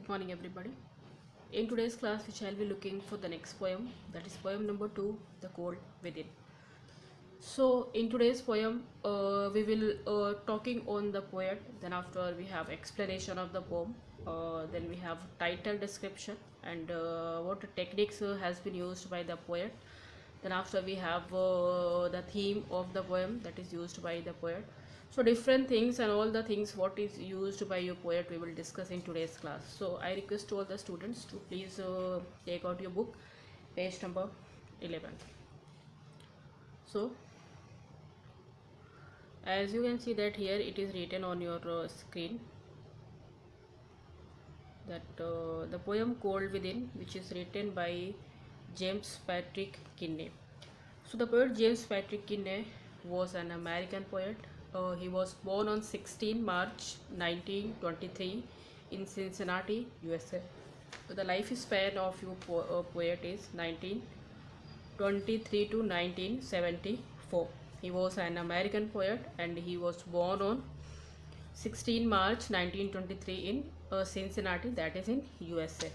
Good morning, everybody. In today's class, we shall be looking for the next poem, that is poem number 2, The Cold Within. So, in today's poem, we will talking on the poet. Then after we have explanation of the poem. Then we have title description and what techniques has been used by the poet. Then after we have the theme of the poem that is used by the poet. So different things and all the things what is used by your poet we will discuss in today's class. So I request all the students to please take out your book, page number 11. So as you can see that here it is written on your screen that the poem Cold Within, which is written by James Patrick Kinney. So the poet James Patrick Kinney was an American poet. He was born on 16 March 1923 in Cincinnati, USA. The lifespan of your poet is 1923 to 1974. He was an American poet and he was born on 16 March 1923 in Cincinnati, that is in USA.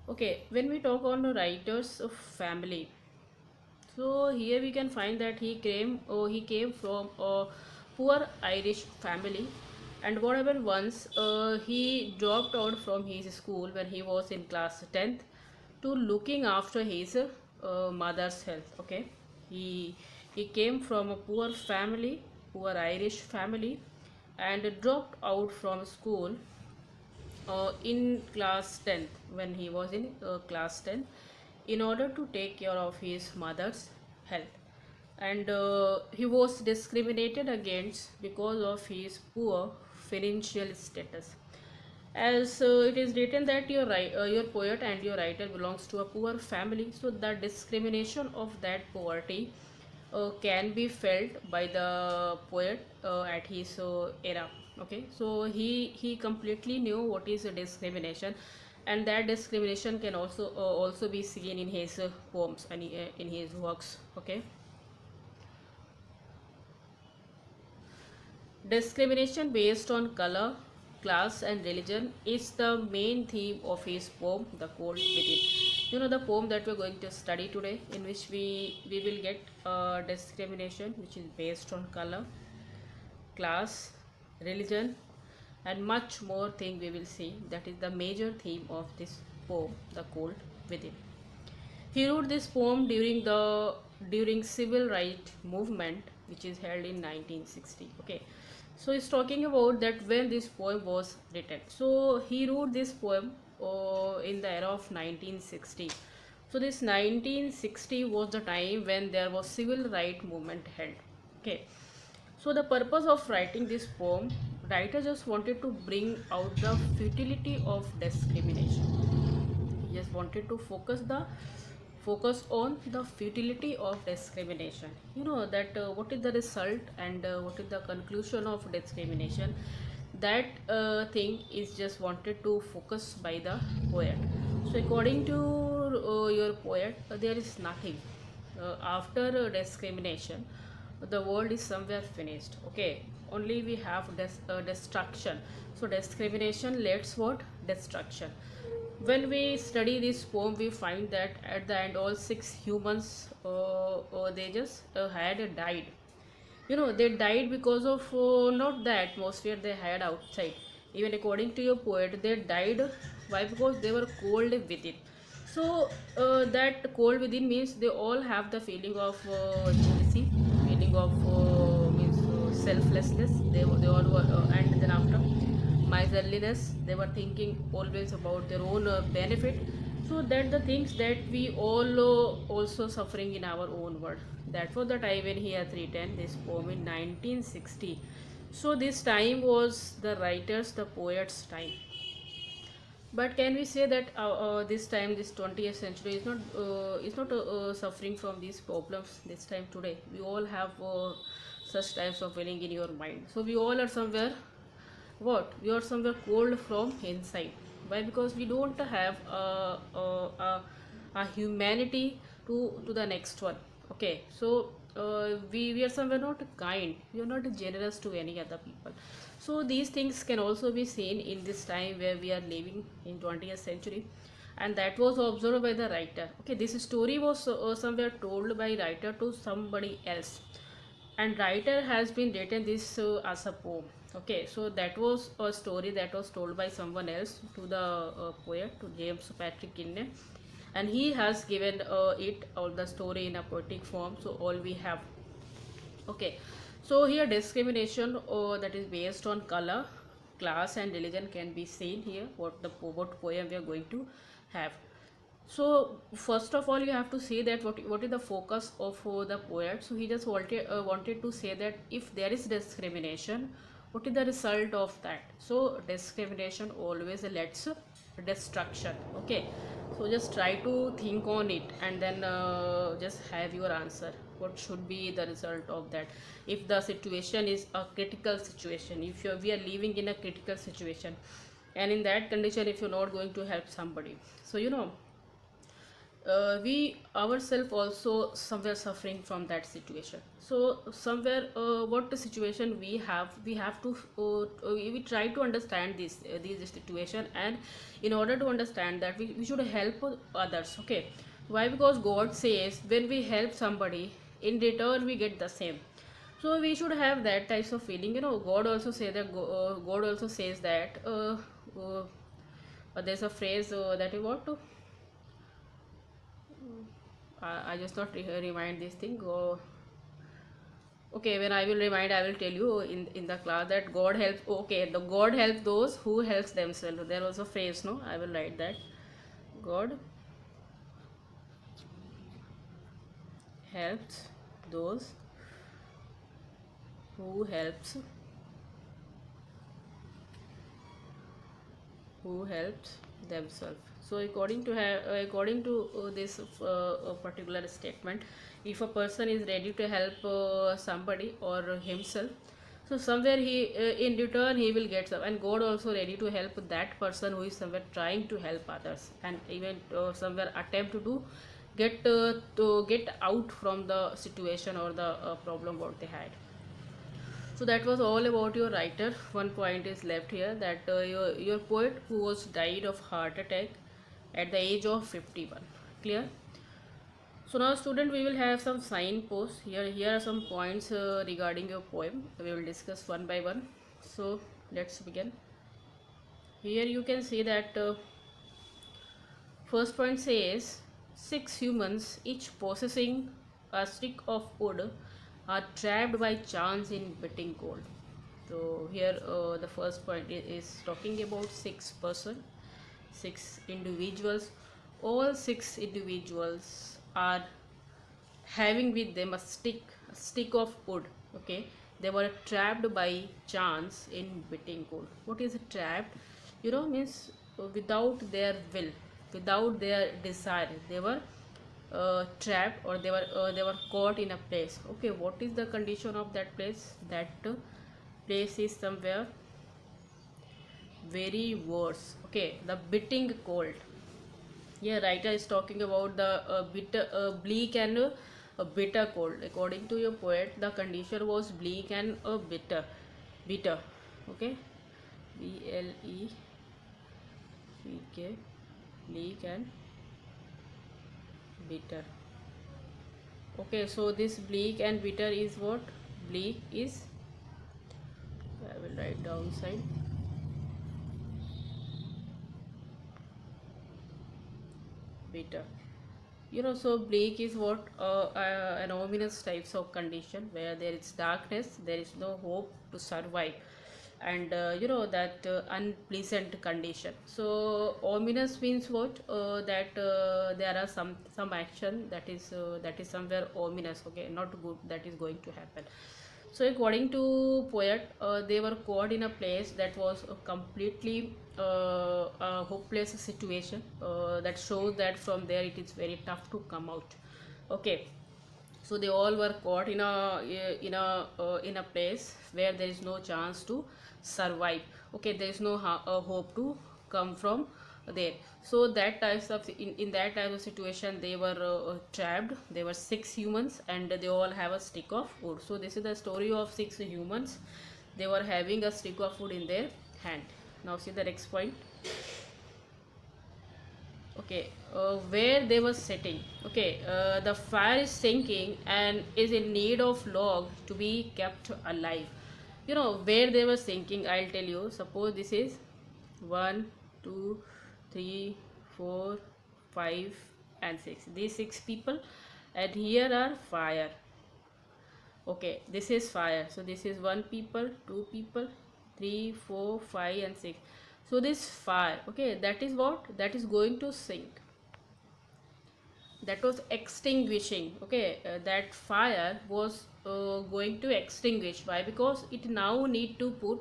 Okay, when we talk on the writer's family, so here we can find that he came from a poor Irish family, and what happened once he dropped out from his school when he was in class 10th to looking after his mother's health. Okay, he came from a poor family, poor Irish family, and dropped out from school in class 10th when he was in class 10 in order to take care of his mother's health, and he was discriminated against because of his poor financial status. As it is written that your poet and your writer belongs to a poor family, so the discrimination of that poverty can be felt by the poet at his era. Okay, so he completely knew what is a discrimination, and that discrimination can also be seen in his poems and in his works. Okay, discrimination based on color, class, and religion is the main theme of his poem, The Cold Within. You know the poem that we're going to study today, in which we will get discrimination, which is based on color, class, religion, and much more thing we will see. That is the major theme of this poem, The Cold Within. He wrote this poem during civil rights movement, which is held in 1960. Okay, so he's talking about that when this poem was written. So he wrote this poem in the era of 1960. So this 1960 was the time when there was civil rights movement held. Okay, so the purpose of writing this poem, writer just wanted to bring out the futility of discrimination. He just wanted to focus on the futility of discrimination. You know that what is the result and what is the conclusion of discrimination. That thing is just wanted to focus by the poet. So according to your poet, there is nothing after discrimination. The world is somewhere finished. Okay, only we have destruction. So discrimination leads what? Destruction. When we study this poem, we find that at the end all six humans they just had died. You know, they died because of not the atmosphere they had outside. Even according to your poet, they died. Why? Because they were cold within. So that cold within means they all have the feeling of jealousy, feeling of means selflessness. They all were, and then after miserliness, they were thinking always about their own benefit. So that the things that we all also suffering in our own world. That was the time when he has written this poem in 1960. So this time was the writer's, the poet's time. But can we say that this time, this 20th century is not suffering from these problems this time today? We all have such types of feeling in your mind. So we all are somewhere what? We are somewhere cold from inside. Why? Because we don't have a humanity to the next one. Okay, so we are somewhere not kind, we are not generous to any other people. So these things can also be seen in this time where we are living in 20th century, and that was observed by the writer. Okay, this story was somewhere told by writer to somebody else, and writer has been written this as a poem. Okay, so that was a story that was told by someone else to the poet, to James Patrick Kinney, and he has given it all the story in a poetic form. So all we have. Okay, so here discrimination that is based on color, class and religion can be seen here. What poem we are going to have. So first of all, you have to see that what is the focus of the poet. So he just wanted to say that if there is discrimination, what is the result of that? So discrimination always leads to destruction. Okay, so just try to think on it, and then just have your answer. What should be the result of that? If the situation is a critical situation, if we are living in a critical situation, and in that condition, if you're not going to help somebody, so we ourselves also somewhere suffering from that situation. So somewhere what the situation we have to we try to understand this situation, and in order to understand that, we should help others. Okay, why? Because God says when we help somebody, in return we get the same. So we should have that types of feeling. God also say that God also says that there's a phrase that is what I just not remind this thing. Okay, when I will remind, I will tell you in the class that God helps. Okay, the God helps those who helps themselves. There was a phrase, no? I will write that. God helps those who helps themselves. So according to this particular statement, if a person is ready to help somebody or himself, so somewhere he in return he will get some, and God also ready to help that person who is somewhere trying to help others, and even somewhere attempt to get out from the situation or the problem what they had. So that was all about your writer. One point is left here, that your poet who was died of heart attack at the age of 51. Clear? So now student, we will have some signposts. Here are some points regarding your poem. We will discuss one by one. So let's begin. Here you can see that first point says 6 humans, each possessing a stick of wood, are trapped by chance in biting cold. So here the first point is talking about 6 person, 6 individuals. All 6 individuals are having with them a stick of wood. Okay, they were trapped by chance in biting cold. What is trapped? Means without their will, without their desire, they were trapped, or they were caught in a place. Okay, what is the condition of that place? That place is somewhere very worse. Okay, the biting cold. Yeah, writer is talking about the bleak and bitter cold. According to your poet, the condition was bleak and bitter. Okay, BLECK, bleak and bitter. Okay, so this bleak and bitter is what? Bleak is, I will write downside. Bitter. So bleak is what? An ominous types of condition where there is darkness, there is no hope to survive, and that unpleasant condition. So ominous means what? That there are some action that is somewhere ominous. Okay, not good, that is going to happen. So according to poet, they were caught in a place that was a completely a hopeless situation. That shows that from there it is very tough to come out. Okay, so they all were caught in a place where there is no chance to survive. Okay, there is no hope to come from there. So that types of in that type of situation they were trapped. There were six humans and they all have a stick of wood. So this is the story of six humans. They were having a stick of wood in their hand. Now see the next point. Okay, where they were sitting. Okay, the fire is sinking and is in need of log to be kept alive. You know where they were sinking, I'll tell you. Suppose this is 1, 2, 3, 4, 5 and 6. These 6 people, and here are fire. Okay, this is fire. So this is 1 people, 2 people, 3, 4, 5 and 6. So this fire, okay, that is what? That is going to sink. That was extinguishing. Okay, that fire was going to extinguish. Why? Because it now need to put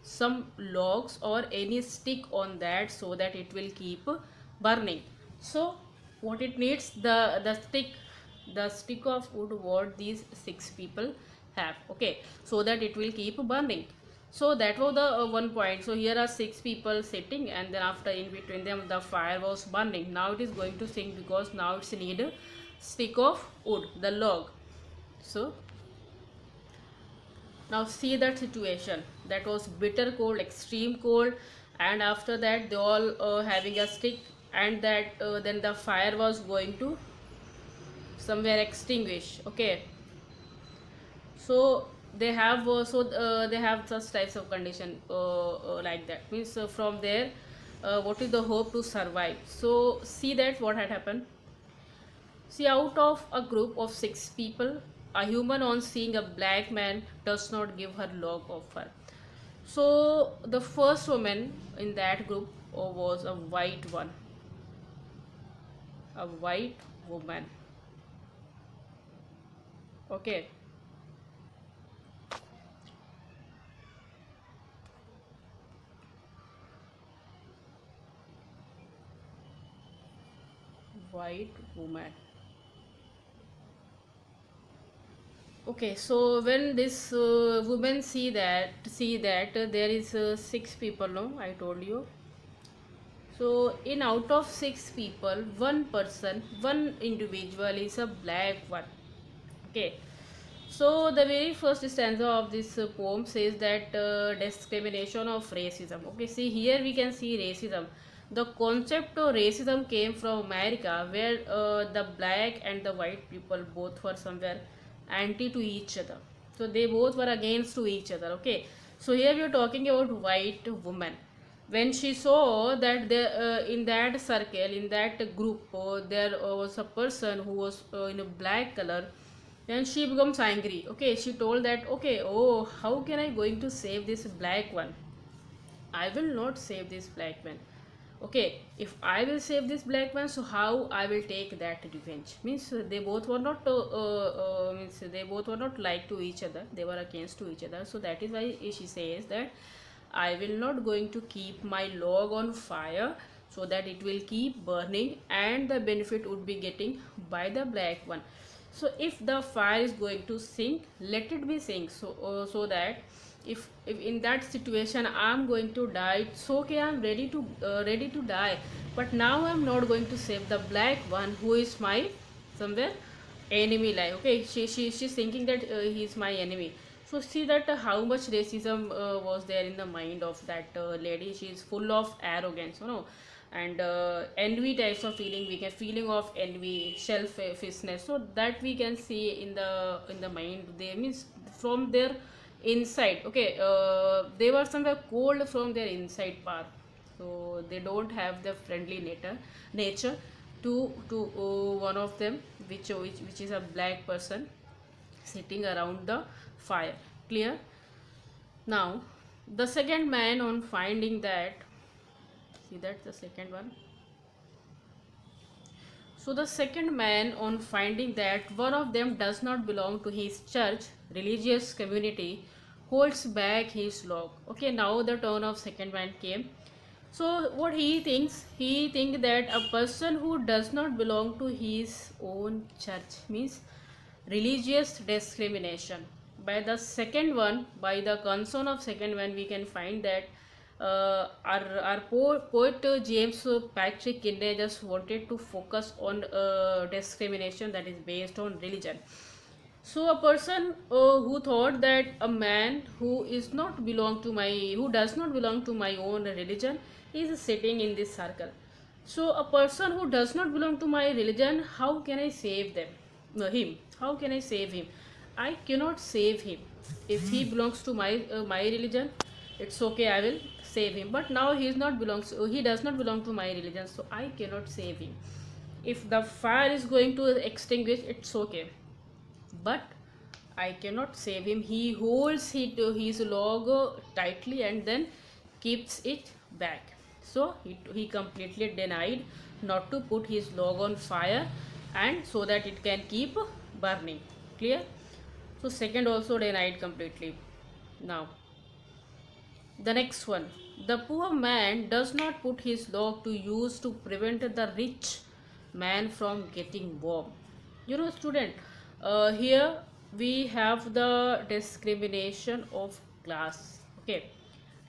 some logs or any stick on that so that it will keep burning. So what it needs, the stick of wood what these 6 people have. Okay, so that it will keep burning. So that was the one point. So here are 6 people sitting, and then after in between them the fire was burning. Now it is going to sink because now it's need a stick of wood, the log. So now see that situation. That was bitter cold, extreme cold, and after that they all having a stick, and that then the fire was going to somewhere extinguish. Okay, so they have such types of condition like that. Means from there, what is the hope to survive? So see that what had happened. See, out of a group of 6 people, a human on seeing a black man does not give her log of fur. So the first woman in that group was a white one, a white woman. Okay, white woman. Okay, so when this woman see that there is 6 people, no, I told you. So in out of 6 people, one person, one individual is a black one. Okay. So the very first stanza of this poem says that discrimination of racism. Okay, see here we can see racism. The concept of racism came from America, where the black and the white people both were somewhere anti to each other. So they both were against to each other. Okay, so here we are talking about white woman. When she saw that there in that circle, in that group, there was a person who was in a black color, then she becomes angry. Okay, she told that, okay, oh, how can I going to save this black one? I will not save this black man. Okay, if I will save this black man, so how I will take that revenge? Means they both were not means they both were not like to each other. They were against to each other. So that is why she says that I will not going to keep my log on fire so that it will keep burning and the benefit would be getting by the black one. So if the fire is going to sink, let it be sink. So that if in that situation I'm going to die, it's okay, I'm ready to die, but now I'm not going to save the black one who is my somewhere enemy. Like, okay, she's thinking that he's my enemy. So see that how much racism was there in the mind of that lady. She is full of arrogance, you know, and envy types of feeling. We get feeling of envy, selfishness. So that we can see in the mind. They means from their inside. Okay, they were somewhere cold from their inside part. So they don't have the friendly nature to one of them, which is a black person sitting around the fire. Clear? Now the second man on finding that, see that the second one. So the second man on finding that one of them does not belong to his church religious community holds back his log. Okay, now the turn of second man came. So what he think that a person who does not belong to his own church means religious discrimination. By the second one, by the concern of second one, we can find that our poet James Patrick Kinney just wanted to focus on discrimination that is based on religion. So a person who thought that a man who does not belong to my own religion is sitting in this circle. So a person who does not belong to my religion, how can I save them? No, him. How can I save him? I cannot save him. If he belongs to my religion, it's okay. I will save him. But now he does not belong to my religion, so I cannot save him. If the fire is going to extinguish, it's okay, but I cannot save him. He holds his log tightly and then keeps it back. So he completely denied not to put his log on fire and so that it can keep burning. Clear? So second also denied completely. Now the next one. The poor man does not put his log to use to prevent the rich man from getting warm. Student, here we have the discrimination of class. Okay,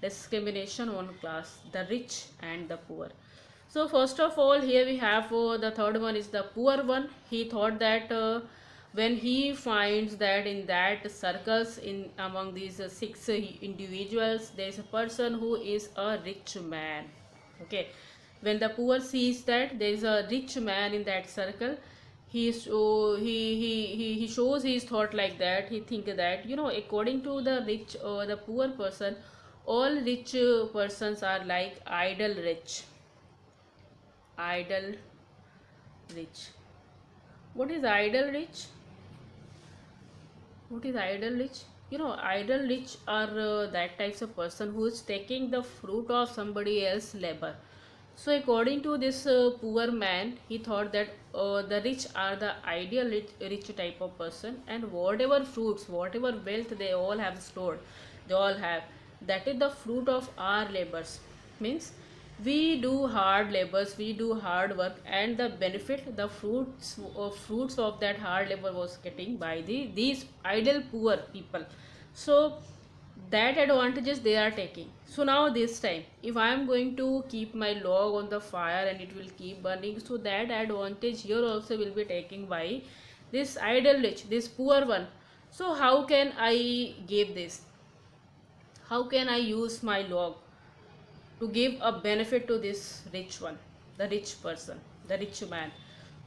discrimination on class, the rich and the poor. So first of all, here we have the third one is the poor one. He thought that when he finds that in that circles in among these six individuals, there is a person who is a rich man. Okay, when the poor sees that there is a rich man in that circle, he shows his thought like that. He think that according to the rich or the poor person, all rich persons are like idle rich. Idle rich. What is idle rich? What is idle rich? Idle rich are that types of person who is taking the fruit of somebody else's labor. So according to this poor man, he thought that the rich are the ideal rich type of person, and whatever fruits, whatever wealth they all have stored, they all have, that is the fruit of our labors. Means we do hard labors, we do hard work, and the benefit, the fruits of that hard labor was getting by these idle poor people. So that advantages they are taking. So now this time, if I am going to keep my log on the fire and it will keep burning, so that advantage here also will be taken by this idle rich, this poor one. So how can I give this? How can I use my log to give a benefit to this rich one, the rich person, the rich man?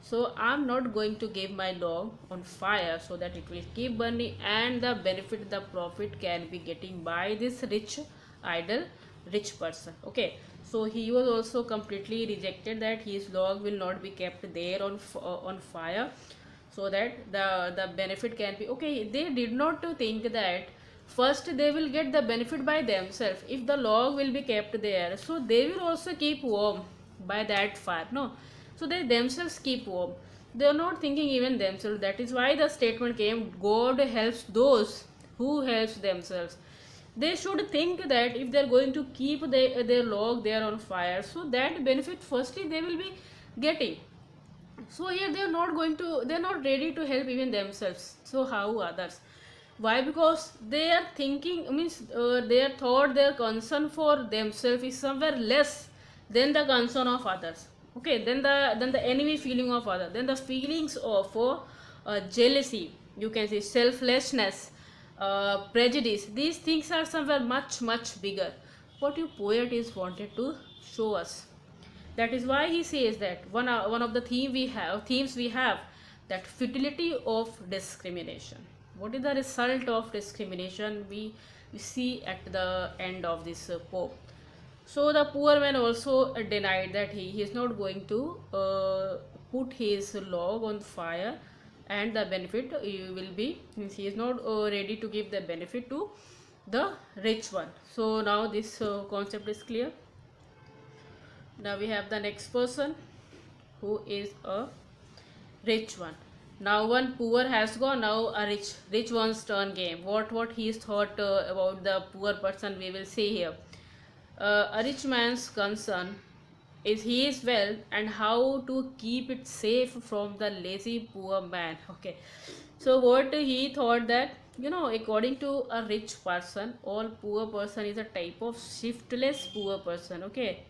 So I'm not going to give my log on fire so that it will keep burning, and the benefit, the profit can be getting by this rich idle rich person. Okay, so he was also completely rejected that his log will not be kept there on fire, so that the benefit can be okay. They did not think that first they will get the benefit by themselves. If the log will be kept there, so they will also keep warm by that fire. No, so they themselves keep warm. They are not thinking even themselves. That is why the statement came, God helps those who helps themselves. They should think that if they are going to keep their log there on fire, so that benefit firstly they will be getting. So here they are not going to, they are not ready to help even themselves, so how others? Why? Because they are thinking, means their thought, their concern for themselves is somewhere less than the concern of others. Okay, then the enemy feeling of others, then the feelings of jealousy, you can say selflessness, prejudice, these things are somewhere much bigger. What you poet is wanted to show us. That is why he says that one of the themes we have, that futility of discrimination. What is the result of discrimination we see at the end of this poem. So the poor man also denied that he is not going to put his log on fire, and the benefit will be, means he is not ready to give the benefit to the rich one. So now this concept is clear. Now we have the next person who is a rich one. Now one poor has gone, now a rich one's turn game. What he's thought about the poor person, we will see here. A rich man's concern is his wealth and how to keep it safe from the lazy poor man. Okay, so what he thought that According to a rich person, all poor person is a type of shiftless poor person. Okay,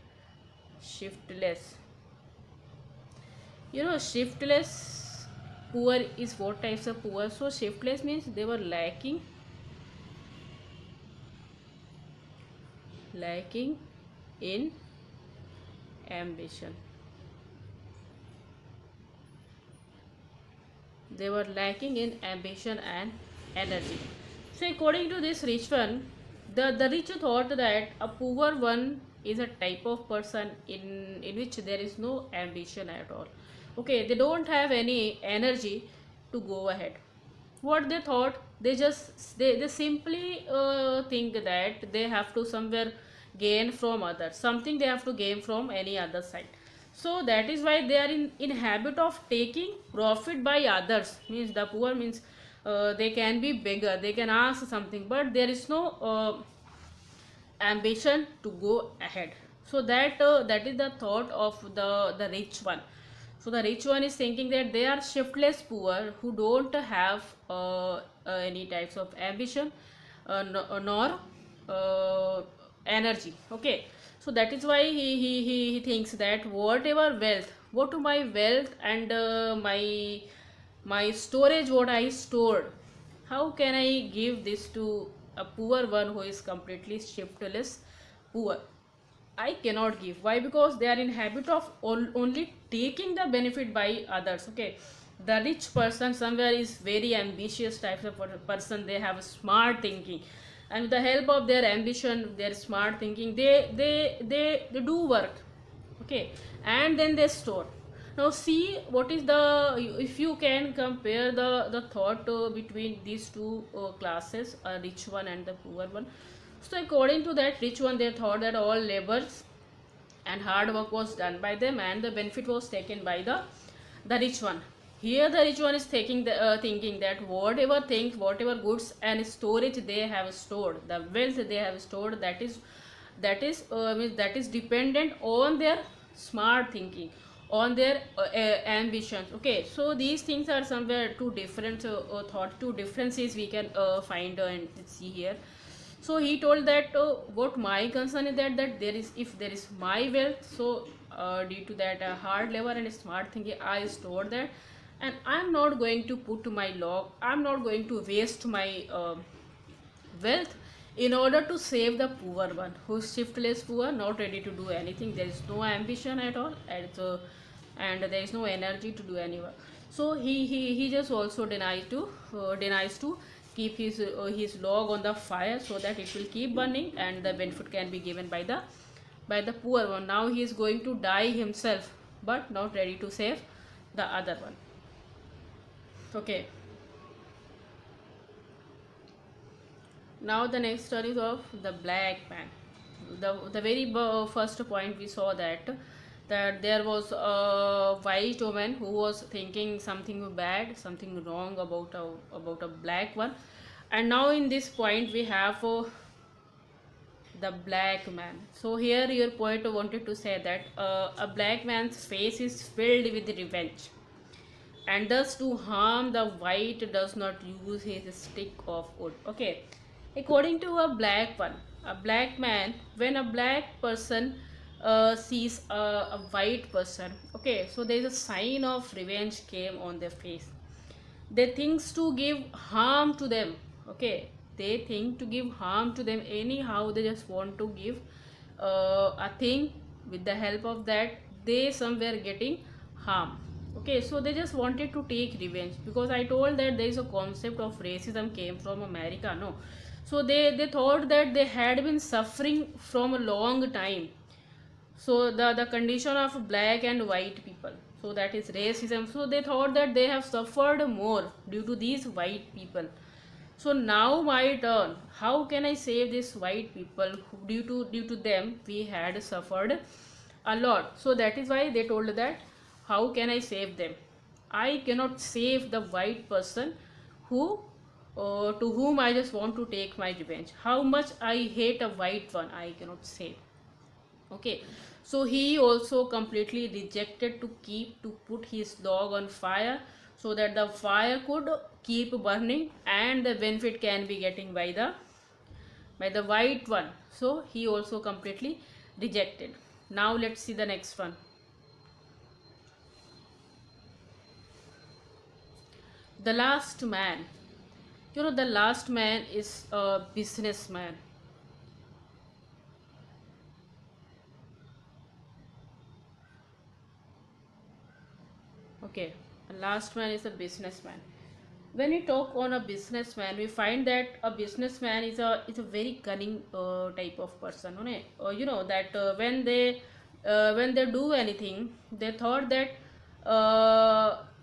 shiftless. Shiftless poor is what types of poor? So shiftless means they were lacking in ambition. They were lacking in ambition and energy. So according to this rich one, the rich thought that a poor one is a type of person in which there is no ambition at all. Okay, they don't have any energy to go ahead. What they thought, they simply think that they have to somewhere gain from others, something they have to gain from any other side. So that is why they are in habit of taking profit by others. Means the poor means they can be beggar, they can ask something, but there is no ambition to go ahead. So that is the thought of the rich one. So the rich one is thinking that they are shiftless poor who don't have any types of ambition, nor energy. Okay, so that is why he thinks that whatever wealth, what to my wealth and my storage, what I stored, how can I give this to a poor one who is completely shiftless poor? I cannot give. Why? Because they are in habit of only taking the benefit by others. Okay, the rich person somewhere is very ambitious type of person. They have smart thinking, and with the help of their ambition, their smart thinking, they do work. Okay, and then they store. Now see what is the, if you can compare the thought between these two classes, a rich one and the poor one. So according to that rich one, they thought that all labors and hard work was done by them and the benefit was taken by the rich one. Here the rich one is thinking that whatever things, whatever goods and storage they have stored, the wealth they have stored, that is dependent on their smart thinking, on their ambitions. Okay, so these things are somewhere two different thought, two differences we can find and see here. So he told that what my concern is that there is, if there is my wealth, so due to that hard labor and smart thinking, I store that, and I'm not going to put my log, I'm not going to waste my wealth in order to save the poor one who's shiftless poor, not ready to do anything, there is no ambition at all, and there is no energy to do any work. So he just also denies to keep his log on the fire so that it will keep burning and the benefit can be given by the poor one. Now he is going to die himself but not ready to save the other one. Okay, now the next story is of the black man. The very first point we saw that there was a white woman who was thinking something bad, something wrong about a black one, and now in this point we have the black man. So here your poet wanted to say that a black man's face is filled with revenge, and thus to harm the white does not use his stick of wood. Okay, according to a black one, a black man, when a black person sees a white person, okay, so there is a sign of revenge came on their face. They thinks to give harm to them. Okay, they think to give harm to them anyhow, they just want to give a thing, with the help of that they somewhere getting harm. Okay, so they just wanted to take revenge, because I told that there is a concept of racism came from America, no? So they thought that they had been suffering from a long time. So the condition of black and white people, so that is racism, so they thought that they have suffered more due to these white people. So now my turn, how can I save these white people who, due to them we had suffered a lot. So that is why they told that how can I save them? I cannot save the white person who to whom I just want to take my revenge. How much I hate a white one, I cannot save. Okay, so he also completely rejected to put his dog on fire so that the fire could keep burning, and the benefit can be getting by the white one. So he also completely rejected. Now let's see the next one. The last man. The last man is a businessman. Okay, the last man is a businessman. When we talk on a businessman, we find that a businessman is a very cunning type of person. That when they do anything, they thought that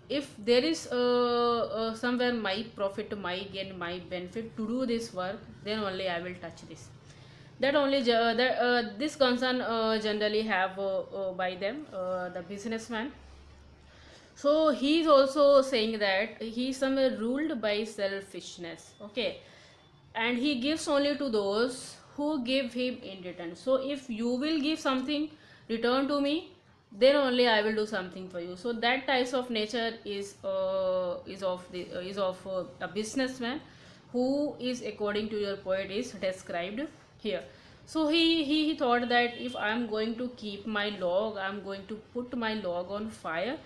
if there is somewhere my profit, my gain, my benefit to do this work, then only I will touch this. That only that this concern generally have by them, the businessman. So he's also saying that he's somewhere ruled by selfishness. Okay, and he gives only to those who give him in return. So if you will give something return to me, then only I will do something for you. So that types of nature is of a businessman, who is, according to your poet, is described here. So he thought that if I am going to keep my log, I am going to put my log on fire,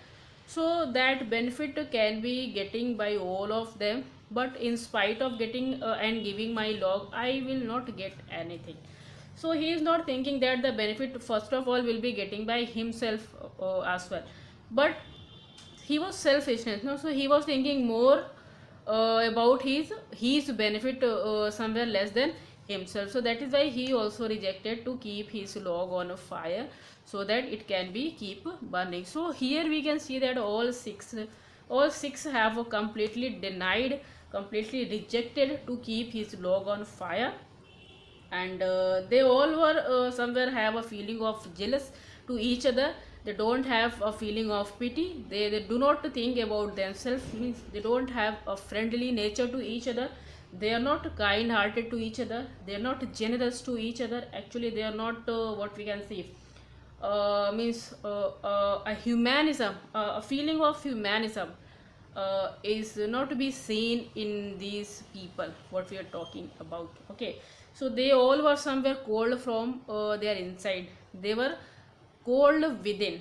so that benefit can be getting by all of them, but in spite of getting and giving my log, I will not get anything. So he is not thinking that the benefit first of all will be getting by himself as well, but he was selfishness, no? So he was thinking more about his benefit, somewhere less than himself. So that is why he also rejected to keep his log on a fire, so that it can be keep burning. So here we can see that all six have completely denied, completely rejected to keep his log on fire. And they all were somewhere have a feeling of jealous to each other. They don't have a feeling of pity. They do not think about themselves, means they don't have a friendly nature to each other. They are not kind hearted to each other. They are not generous to each other. Actually they are not, what we can see, means a humanism, a feeling of humanism is not to be seen in these people what we are talking about. Okay, so they all were somewhere cold from their inside. They were cold within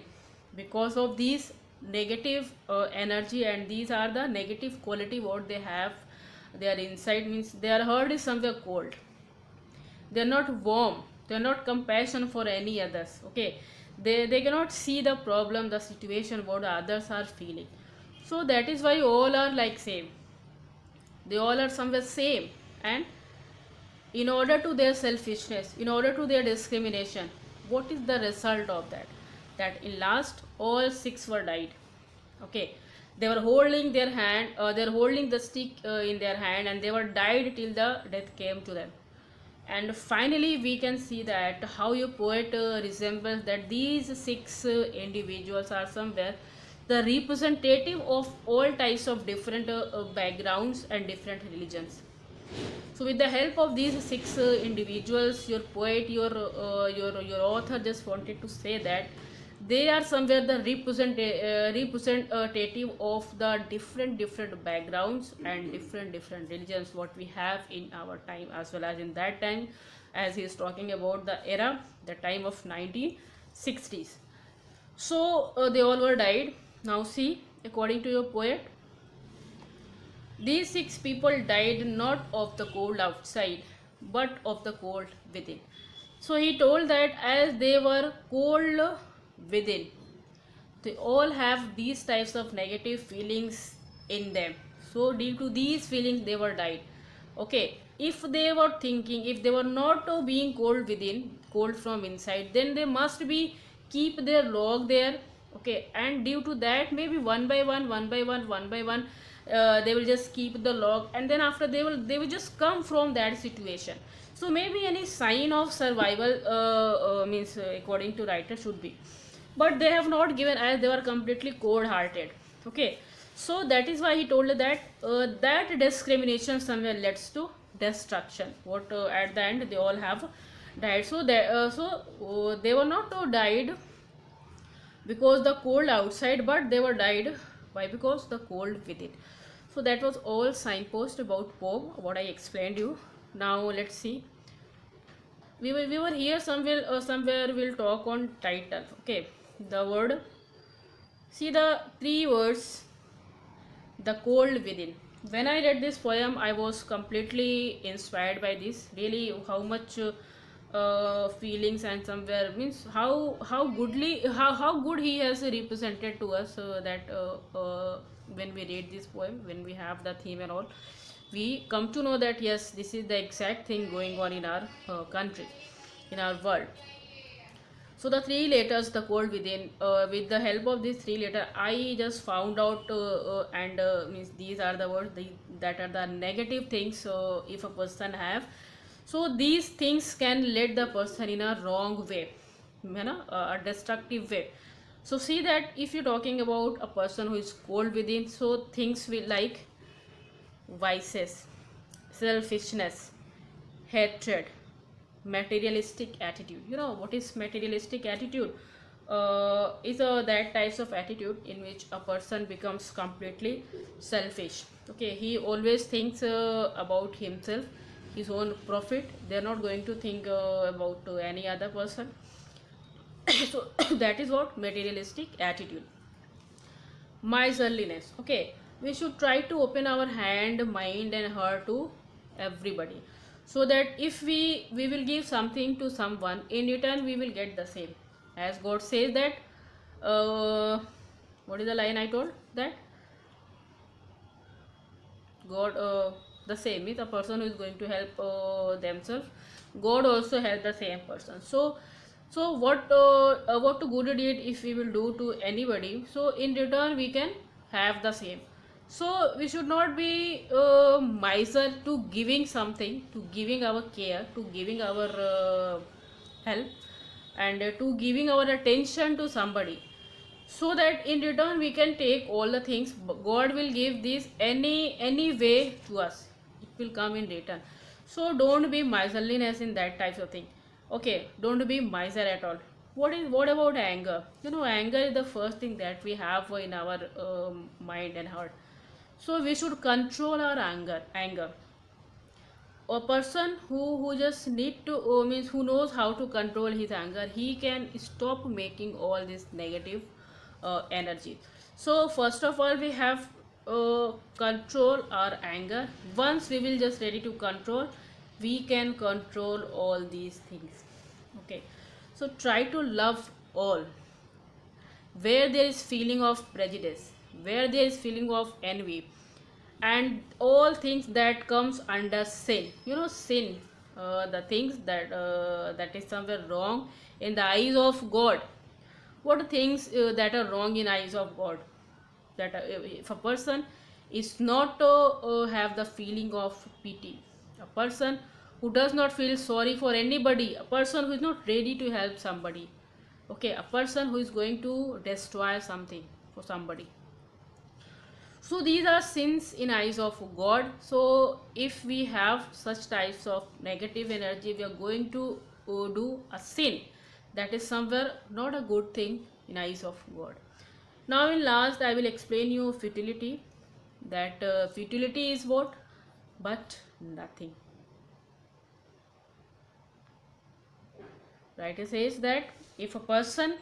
because of these negative energy, and these are the negative quality what they have. Their inside, means their heart is somewhere cold. They are not warm. They are not compassion for any others. Okay, they cannot see the problem, the situation what others are feeling. So that is why all are like same. They all are somewhere same. And in order to their selfishness, in order to their discrimination, what is the result of that? That in last all six were died. Okay, they were holding their hand, they were holding the stick in their hand, and they were died till the death came to them. And finally we can see that how your poet resembles that these six individuals are somewhere the representative of all types of different backgrounds and different religions. So with the help of these six individuals, your poet, your author just wanted to say that they are somewhere the representative of the different backgrounds and different religions what we have in our time as well as in that time, as he is talking about the era, the time of 1960s. So they all were died. Now see, according to your poet, these six people died not of the cold outside, but of the cold within. So he told that as they were cold within, they all have these types of negative feelings in them. So due to these feelings, they were died. Okay, if they were thinking, if they were not being cold within, cold from inside, then they must be keep their log there. Okay, and due to that, maybe one by one, they will just keep the log, and then after they will just come from that situation. So maybe any sign of survival, means according to writer should be, but they have not given, as they were completely cold hearted. Okay, so that is why he told that that discrimination somewhere leads to destruction. What at the end they all have died. So they were not died because the cold outside, but they were died, why? Because the cold within. So that was all signpost about poem, what I explained you. Now let's see. We were here somewhere we'll talk on title. Okay, the word. See the three words, the cold within. When I read this poem, I was completely inspired by this. Really, how much feelings and somewhere means how good he has represented to us when we read this poem, when we have the theme and all, we come to know that yes, this is the exact thing going on in our country, in our world. So the three letters, the code within, with the help of these three letter, I just found out and means these are the words that are the negative things. If a person have, so these things can lead the person in a wrong way, you know, a destructive way. So see that if you're talking about a person who is cold within, so things will like vices, selfishness, hatred, materialistic attitude. You know what is materialistic attitude? Is that types of attitude in which a person becomes completely selfish. Okay, he always thinks about himself, his own profit. They're not going to think about any other person. So that is what materialistic attitude. Miserliness. Okay, we should try to open our hand, mind and heart to everybody, so that if we will give something to someone, in return we will get the same. As God says that, what is the line I told, that God, the same is a person who is going to help themselves, God also help the same person. So what good deed if we will do to anybody, so in return we can have the same. So we should not be miser to giving something, to giving our care, to giving our help, and to giving our attention to somebody, so that in return we can take all the things. God will give this any way to us, it will come in return. So don't be miserliness in that types of thing. Okay, don't be miser at all. What about anger? You know, anger is the first thing that we have in our mind and heart. So we should control our anger. A person who just need to means who knows how to control his anger, he can stop making all this negative energy. So first of all we have control our anger. Once we will just ready to control, we can control all these things. Okay, so try to love all. Where there is feeling of prejudice, where there is feeling of envy, and all things that comes under sin, you know, sin, the things that is somewhere wrong in the eyes of God. What are things that are wrong in eyes of God? That if a person is not have the feeling of pity, a person who does not feel sorry for anybody, a person who is not ready to help somebody, okay, a person who is going to destroy something for somebody, so these are sins in eyes of God. So if we have such types of negative energy, we are going to do a sin that is somewhere not a good thing in eyes of God. Now in last I will explain you futility. That futility is what? But nothing. Writer says that if a person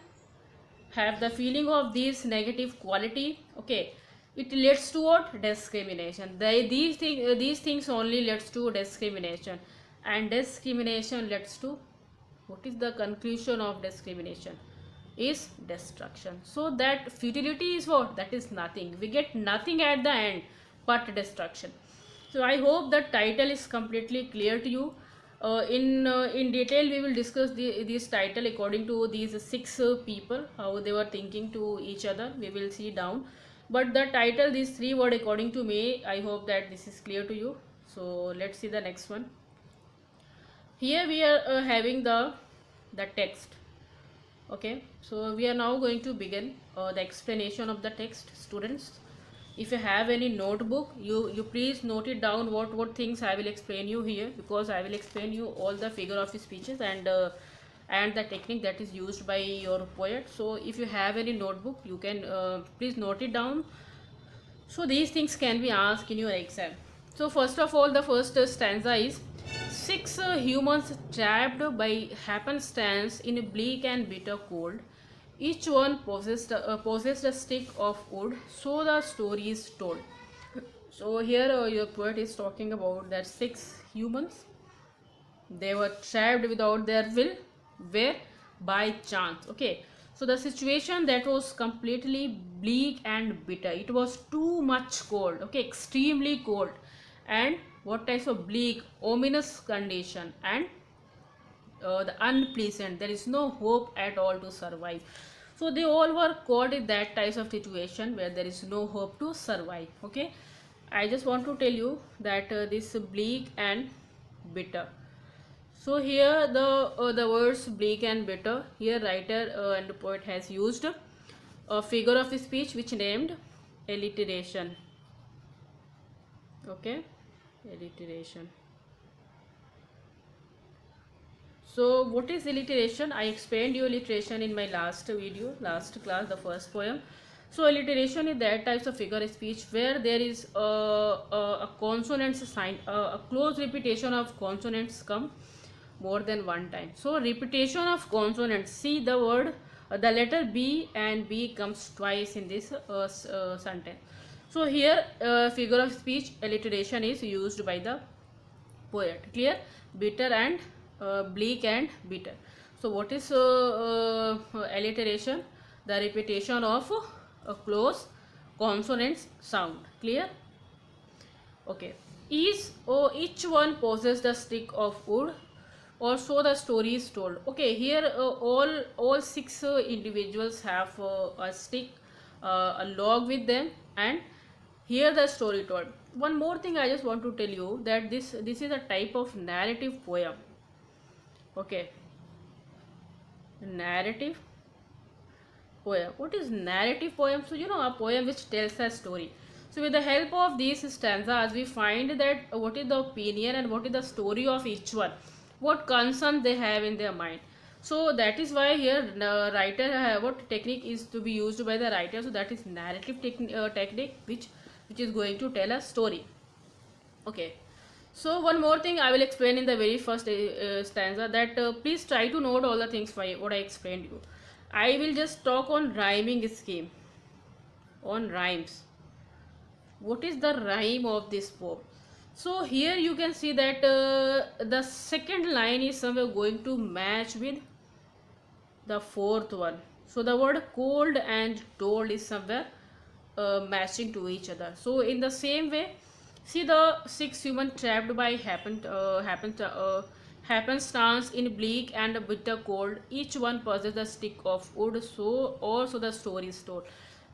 have the feeling of this negative quality, okay, it leads to what? Discrimination. These things only leads to discrimination, and discrimination leads to, what is the conclusion of discrimination? Is destruction. So that futility is what? That is nothing. We get nothing at the end but destruction. So I hope the title is completely clear to you. In detail we will discuss this title according to these six people, how they were thinking to each other. We will see down, but the title, these three word, according to me, I hope that this is clear to you. So let's see the next one. Here we are having the text. Okay, so we are now going to begin the explanation of the text. Students, if you have any notebook, you please note it down what things I will explain you here, because I will explain you all the figure of speeches and the technique that is used by your poet. So if you have any notebook, you can please note it down, So these things can be asked in your exam. So first of all, the first stanza is six humans trapped by happenstance in a bleak and bitter cold. Each one possessed a stick of wood, so the story is told. So here your poet is talking about that six humans, they were trapped without their will, where by chance. Okay, so the situation that was completely bleak and bitter, it was too much cold, okay, extremely cold, and what types of bleak, ominous condition, and the unpleasant, there is no hope at all to survive. So they all were caught in that type of situation where there is no hope to survive. Okay, I just want to tell you that this bleak and bitter. So here the words bleak and bitter, here writer and the poet has used a figure of speech which named alliteration. Okay, alliteration. So what is alliteration? I explained you alliteration in my last video, last class, the first poem. So alliteration is that types of figure of speech where there is a consonant sign, a close repetition of consonants come more than one time. So repetition of consonants, see the word, the letter B and B comes twice in this sentence. So here figure of speech alliteration is used by the poet. Clear? Bitter and bleak and bitter. So what is alliteration? The repetition of a close consonants sound. Clear? Okay. Each one possessed a stick of wood, or so the story is told. Okay, here all six individuals have a stick, a log with them, and here the story told. One more thing I just want to tell you, that this is a type of narrative poem. Okay, narrative poem. What is narrative poem? So a poem which tells a story. So with the help of these stanzas, we find that what is the opinion and what is the story of each one, what concern they have in their mind. So that is why here writer what technique is to be used by the writer. So that is narrative technique which is going to tell a story. Okay. So one more thing I will explain in the very first stanza, that please try to note all the things what I explained you. I will just talk on rhyming scheme, on rhymes. What is the rhyme of this poem? So here you can see that the second line is somewhere going to match with the fourth one. So the word cold and told is somewhere matching to each other. So in the same way, see the six human trapped by happenstance in bleak and bitter cold. Each one possesses a stick of wood. So also the story is told.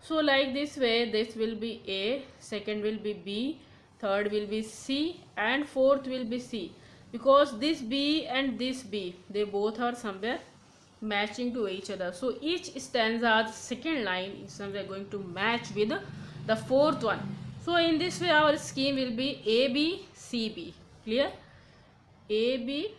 So like this way, this will be A, second will be B, third will be C, and fourth will be C. Because this B and this B, they both are somewhere matching to each other. So each stanza's second line is somewhere going to match with the fourth one. So in this way our scheme will be A, B, C, B. Clear? A, B,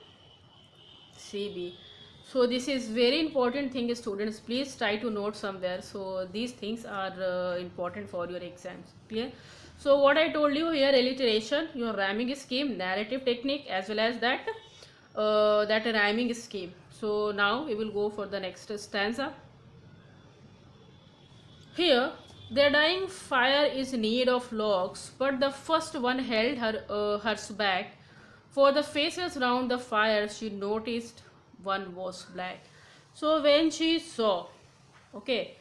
C, B. So this is very important thing, students. Please try to note somewhere. So these things are important for your exams. Clear? So what I told you here, alliteration, your rhyming scheme, narrative technique, as well as that rhyming scheme. So now we will go for the next stanza. Here, their dying fire is need of logs, but the first one held hers back. For the faces round the fire, she noticed one was black. So when she saw, okay,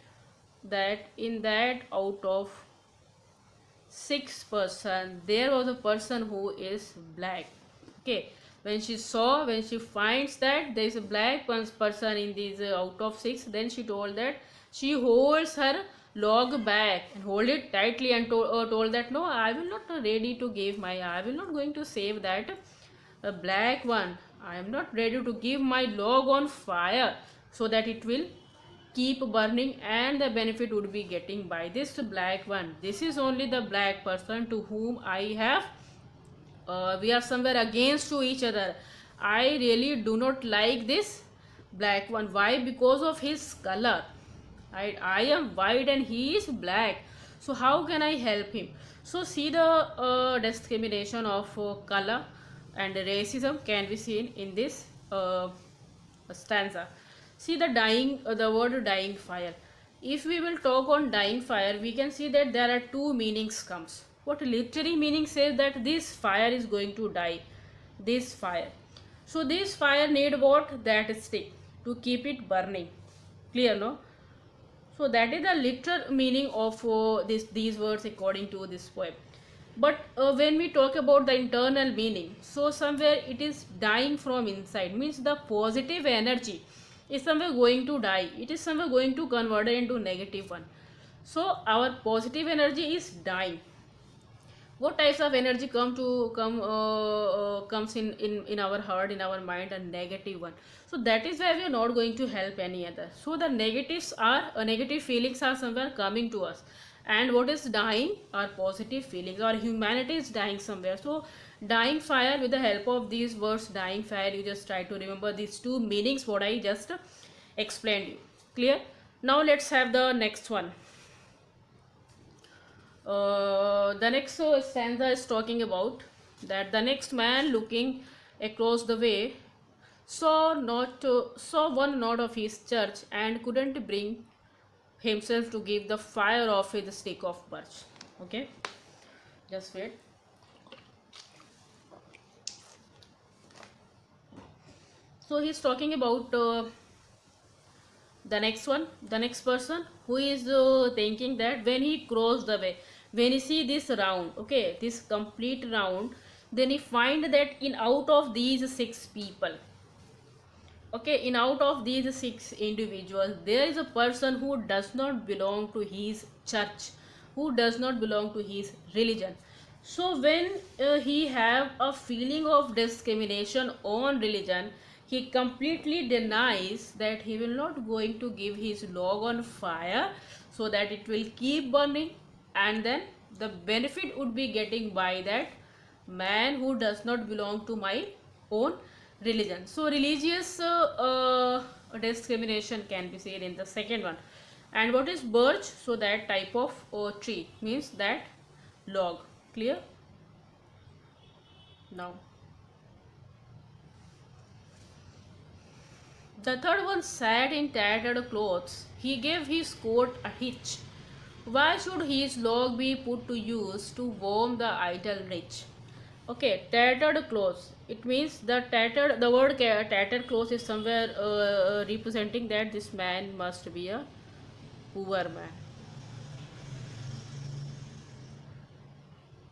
that in that out of 6 person, there was a person who is black. Okay, when she finds that there is a black person in these out of 6, then she told that she holds her log back and hold it tightly and told that no, I will not ready to give I will not going to save that black one. I am not ready to give my log on fire so that it will keep burning and the benefit would be getting by this black one. This is only the black person to whom I have we are somewhere against to each other. I really do not like this black one. Why? Because of his color. I am white and he is black. So how can I help him? So see the discrimination of color and racism can be seen in this stanza. See the dying, the word dying fire. If we will talk on dying fire, we can see that there are two meanings comes. What literary meaning says that this fire is going to die, this fire. So this fire need what? That stick to keep it burning. Clear, no? So that is the literal meaning of these words according to this poem. But when we talk about the internal meaning, so somewhere it is dying from inside, means the positive energy is somewhere going to die, it is somewhere going to convert into negative one. So our positive energy is dying. What types of energy comes in our heart, in our mind? A negative one. So that is why we are not going to help any other. So the negatives are negative feelings are somewhere coming to us, and what is dying are positive feelings. Our humanity is dying somewhere. So dying fire, with the help of these words dying fire, you just try to remember these two meanings what I just explained you. Clear? Now let's have the next one. The next stanza is talking about that the next man looking across the way saw one knot of his church and couldn't bring himself to give the fire of his stick of birch. Okay, just wait. So he's talking about the next one, the next person who is thinking that when he crossed the way, when he see this round, okay, this complete round, then he find that in out of these six people, okay, in out of these six individuals, there is a person who does not belong to his church, who does not belong to his religion. So when he have a feeling of discrimination on religion, he completely denies that he will not going to give his log on fire so that it will keep burning, and then the benefit would be getting by that man who does not belong to my own religion. So religious discrimination can be seen in the second one. And what is birch? So that type of tree, means that log. Clear? Now the third one sat in tattered clothes. He gave his coat a hitch. Why should his log be put to use to warm the idle rich? Okay, tattered clothes. It means the tattered. The word tattered clothes is somewhere representing that this man must be a poor man.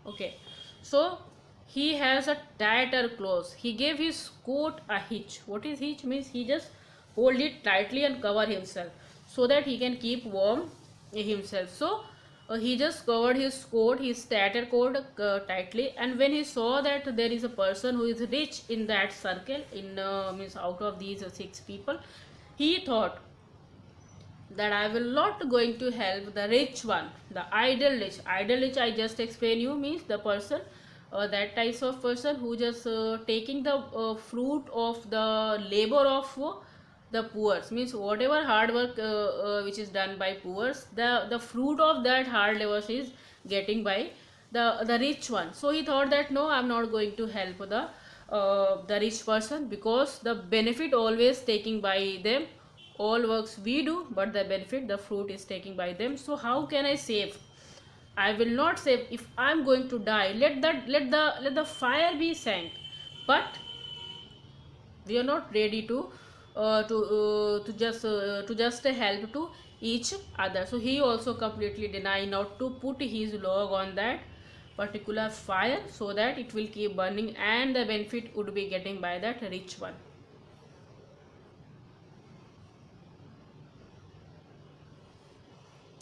Okay, so he has a tighter clothes. He gave his coat a hitch. What is hitch? Means he just hold it tightly and cover himself so that he can keep warm himself. So he just covered his coat, his tattered coat tightly. And when he saw that there is a person who is rich in that circle, in means out of these six people, he thought that I will not going to help the rich one, the idle rich. Idle rich, I just explain you, means the person, that types of person who just taking the fruit of the labor of the poor. Means whatever hard work which is done by poor, the fruit of that hard labor is getting by the rich one. So he thought that no, I'm not going to help the rich person, because the benefit always taking by them. All works we do, but the benefit, the fruit is taken by them. So how can I save? I will not save. If I am going to die, let the fire be sank. But we are not ready to just help to each other. So he also completely deny not to put his log on that particular fire so that it will keep burning, and the benefit would be getting by that rich one.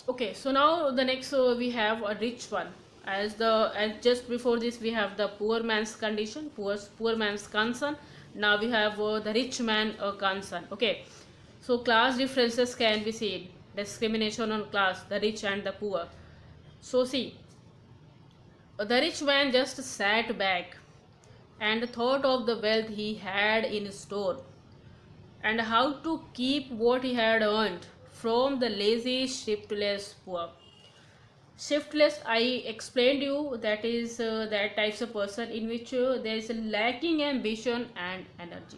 Okay, so now the next we have a rich one. As just before this we have the poor man's condition, poor man's concern. Now we have the rich man concern. Okay, so class differences can be seen, discrimination on class, the rich and the poor. So see, the rich man just sat back and thought of the wealth he had in store, and how to keep what he had earned from the lazy, shiftless poor. Shiftless, I explained you, that is that types of person in which there is a lacking ambition and energy.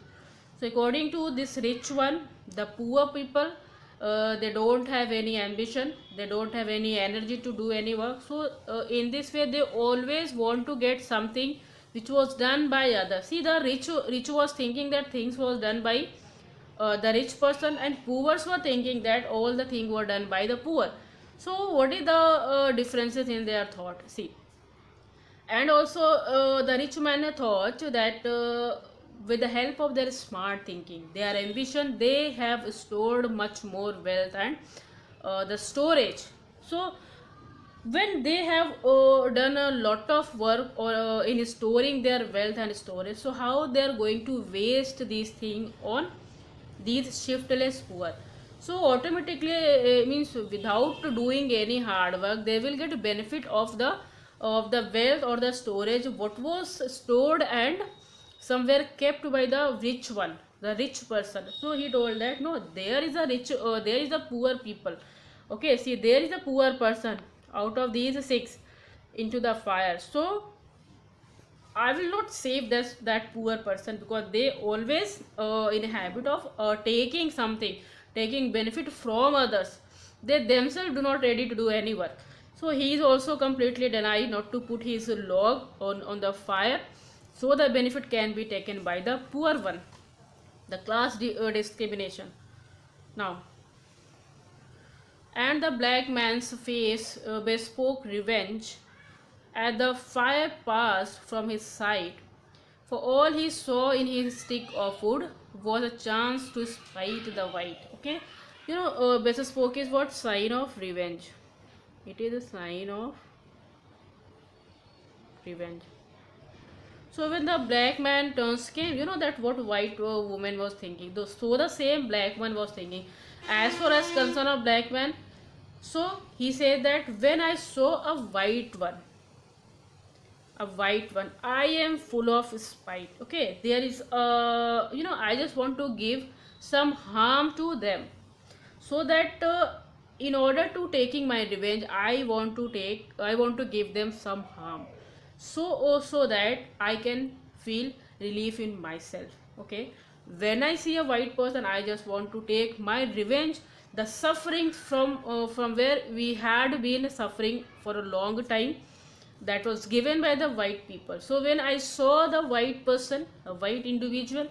So according to this rich one, the poor people, they don't have any ambition, they don't have any energy to do any work. So in this way they always want to get something which was done by others. See, the rich was thinking that things was done by the rich person, and poor were thinking that all the things were done by the poor. So what is the differences in their thought? See, and also the rich man thought that with the help of their smart thinking, their ambition, they have stored much more wealth and the storage. So when they have done a lot of work or in storing their wealth and storage, so how they are going to waste these things on these shiftless poor? So automatically means without doing any hard work, they will get benefit of the wealth or the storage what was stored and somewhere kept by the rich one, the rich person. So he told that no, there is a rich there is a poor people. Okay, see, there is a poor person out of these six into the fire. So I will not save that poor person, because they always in a habit of taking something, taking benefit from others. They themselves do not ready to do any work. So he is also completely denied not to put his log on the fire, so the benefit can be taken by the poor one. The class discrimination. Now, and the black man's face bespoke revenge as the fire passed from his sight, for all he saw in his stick of wood was a chance to spite the white. Okay, bespoke is what? Sign of revenge. It is a sign of revenge. So when the black man turns came, that what white woman was thinking. So the same black man was thinking. As far as concern of black man, so he said that when I saw a white one, I am full of spite. Okay, there is I just want to give some harm to them, so that in order to taking my revenge, I want to give them some harm, so also that I can feel relief in myself. Okay, when I see a white person, I just want to take my revenge, the suffering from where we had been suffering for a long time, that was given by the white people. So when I saw the white person, a white individual,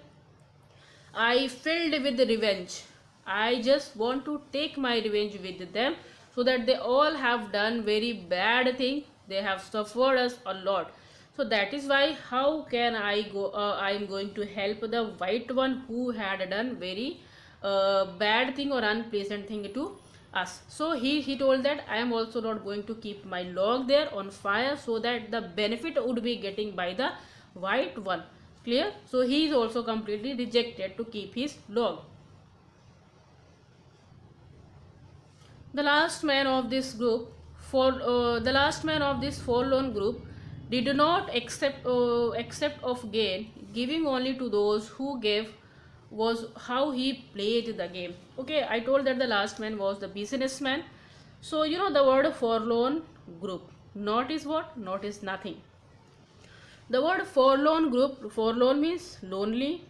I filled with revenge. I just want to take my revenge with them, so that they all have done very bad thing. They have suffered us a lot. So that is why how can I go? I am going to help the white one who had done very bad thing or unpleasant thing to us. So he told that I am also not going to keep my log there on fire, so that the benefit would be getting by the white one. Clear? So he is also completely rejected to keep his log. The last man of this group, for the last man of this forlorn group, did not accept of gain, giving only to those who gave, was how he played the game. Okay, I told that the last man was the businessman. So the word forlorn group, not is what? Not is nothing. The word forlorn group, forlorn means lonely,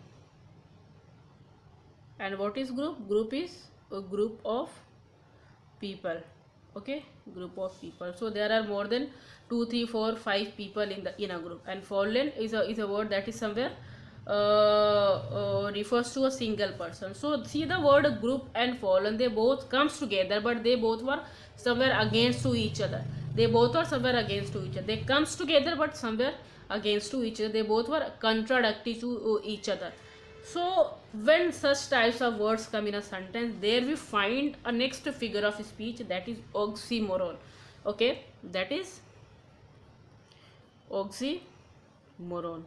and what is group? Group is a group of people. Okay, group of people. So there are more than 2, 3, 4, 5 people in a group, and fallen is a word that is somewhere refers to a single person. So see, the word group and fallen, they both comes together, but they both were somewhere against to each other. They both are somewhere against to each other. They comes together, but somewhere against to each other. They both were contradictory to each other. So when such types of words come in a sentence, there we find a next figure of speech, that is oxymoron. Okay, that is oxymoron.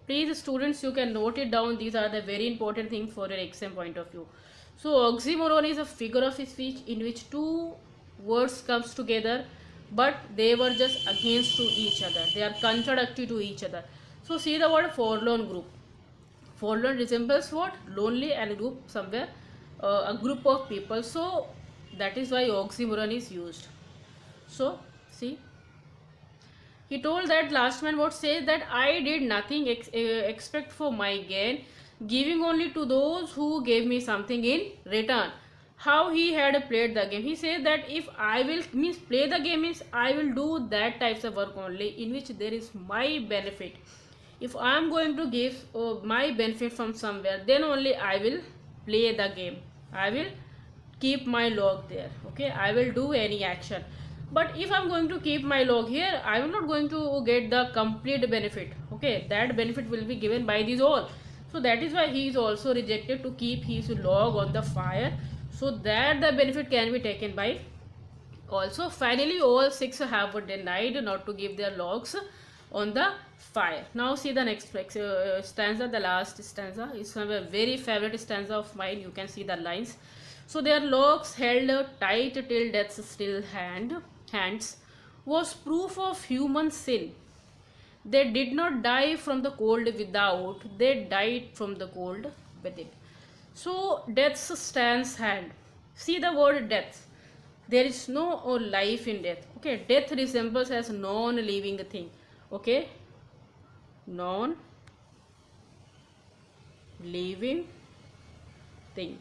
Please students, you can note it down. These are the very important things for your exam point of view. So oxymoron is a figure of speech in which two words comes together, but they were just against to each other. They are contradictory to each other. So see the word forlorn group. Forlorn resembles what? Lonely, and group somewhere a group of people. So That is why oxymoron is used. So see, he told that last man what says that I did nothing expect for my gain, giving only to those who gave me something in return. How he had played the game. He said that if I will means play the game means I will do that types of work only in which there is my benefit. If I am going to give my benefit from somewhere, then only I will play the game. I will keep my log there. Okay, I will do any action. But if I'm going to keep my log here, I am not going to get the complete benefit. Okay, that benefit will be given by these all. So that is why he is also rejected to keep his log on the fire, so that the benefit can be taken by. Also, finally, all six have denied not to give their logs on the fire. Now, see the next stanza, the last stanza is a very favorite stanza of mine. You can see the lines. So, their logs held tight till death's still hands was proof of human sin. They did not die from the cold without, they died from the cold within. So, death stands hand. See the word death. There is no life in death. Okay, death resembles as non-living thing. Okay, non-living thing.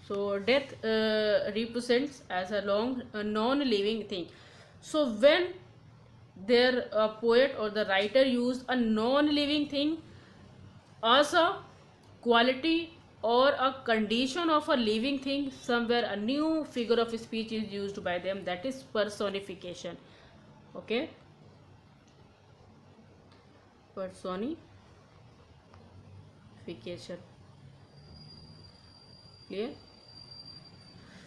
So death represents as a non-living thing. So when their poet or the writer used a non-living thing as a quality or a condition of a living thing, somewhere a new figure of speech is used by them, that is personification. Okay, personification. Clear?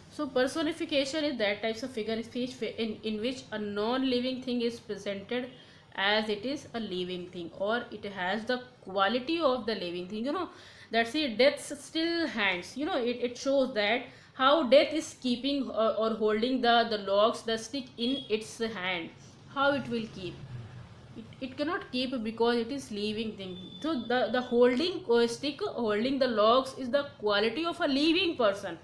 So personification is that types of figure of speech in which a non-living thing is presented as it is a living thing, or it has the quality of the living thing. That's it. Death's still hands. It shows that how death is keeping or holding the logs, the stick in its hand. How it will keep. It cannot keep because it is living thing. So the holding stick holding the logs is the quality of a living person,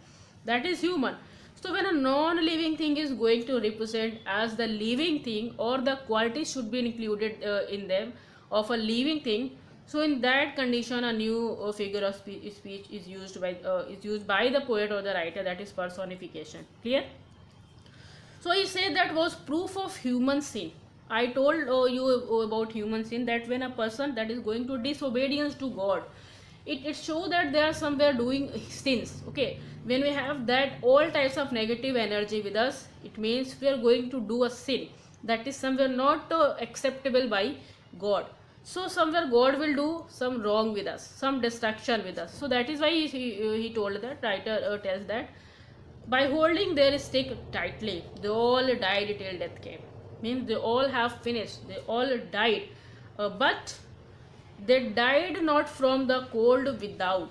that is human. So when a non-living thing is going to represent as the living thing, or the quality should be included in them of a living thing, so in that condition a new figure of speech is used by the poet or the writer, that is personification. Clear? So he said that was proof of human sin. I told you about human sin, that when a person that is going to disobedience to God, it shows that they are somewhere doing sins. Okay, when we have that all types of negative energy with us, it means we are going to do a sin that is somewhere not acceptable by God. So somewhere God will do some wrong with us, some destruction with us. So that is why he told that, writer tells that by holding their stick tightly, they all died till death came. Means they all have finished, they all died. But they died not from the cold without.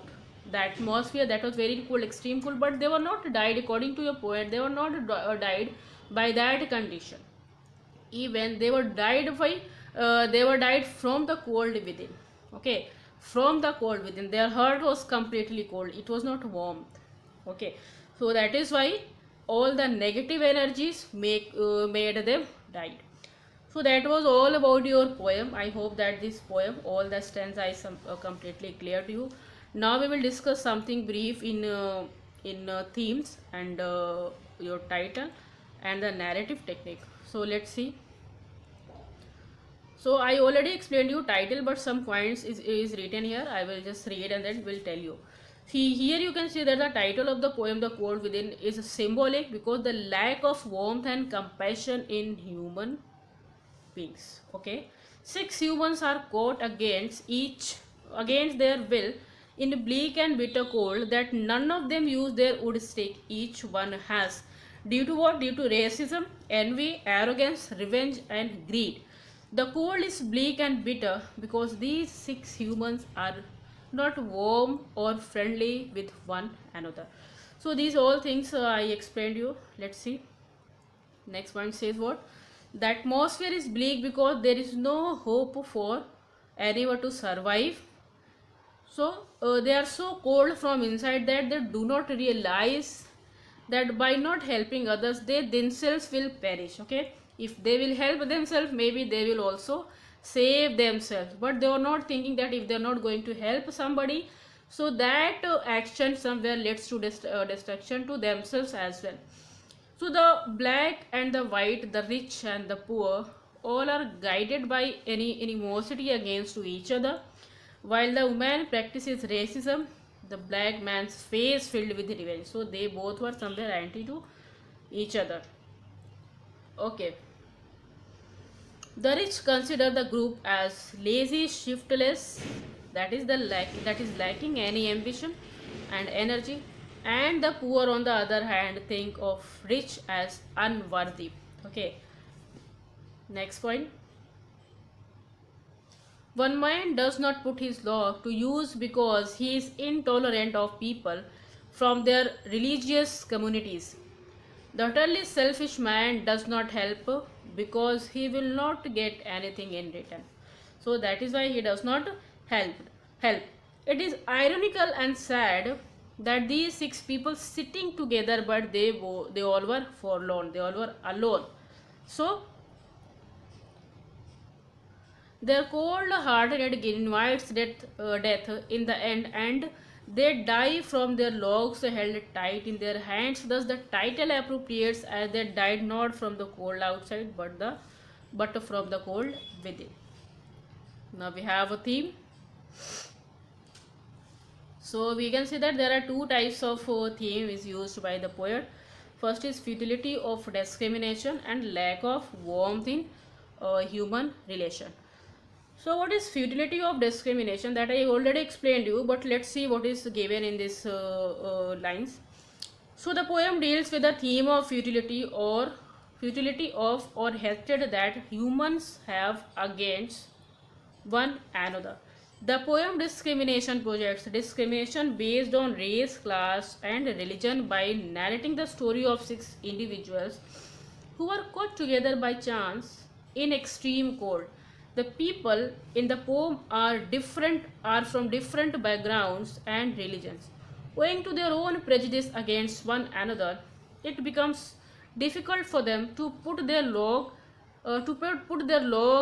The atmosphere that was very cold, extreme cold, but they were not died, according to your poet, they were not died by that condition. Even they were died by, they were died from the cold within. Okay, from the cold within. Their heart was completely cold, it was not warm. Okay, so that is why all the negative energies made them died. So that was all about your poem. I hope that this poem, all the stanza is completely clear to you. Now we will discuss something brief in themes and your title and the narrative technique. So let's see. So I already explained you title, but some points is written here. I will just read and then will tell you. See, here you can see that the title of the poem, The Cold Within, is symbolic because the lack of warmth and compassion in human beings. Okay, 6 humans are caught against their will in bleak and bitter cold that none of them use their wood stick. Each one has, due to what? Due to racism, envy, arrogance, revenge, and greed. The cold is bleak and bitter because these 6 humans are not warm or friendly with one another. So these all things I explained you. Let's see. Next one says what? The atmosphere is bleak because there is no hope for anyone to survive. So they are so cold from inside that they do not realize that by not helping others, they themselves will perish. Okay, if they will help themselves, maybe they will also save themselves, but they are not thinking that if they are not going to help somebody, so that action somewhere leads to destruction to themselves as well. So the black and the white, the rich and the poor, all are guided by any animosity against to each other. While the woman practices racism, the black man's face filled with revenge. So they both were somewhere anti to each other. Okay. The rich consider the group as lazy, shiftless, that is lacking any ambition and energy, and the poor on the other hand think of rich as unworthy. Okay. Next point. One man does not put his law to use because he is intolerant of people from their religious communities. The utterly selfish man does not help because he will not get anything in return. So that is why he does not help. Help. It is ironical and sad that these six people sitting together, but they all were forlorn. They all were alone. So their cold-hearted invites death in the end, and they die from their logs held tight in their hands. Thus, the title appropriates as they died not from the cold outside, but from the cold within. Now we have a theme. So we can see that there are two types of theme is used by the poet. First is futility of discrimination and lack of warmth in human relation. So what is futility of discrimination? That I already explained you, but let's see what is given in this lines. So the poem deals with the theme of futility of or hatred that humans have against one another. The poem discrimination projects discrimination based on race, class and religion by narrating the story of six individuals who were caught together by chance in extreme cold. The people in the poem are from different backgrounds and religions. Owing to their own prejudice against one another, it becomes difficult for them to put their log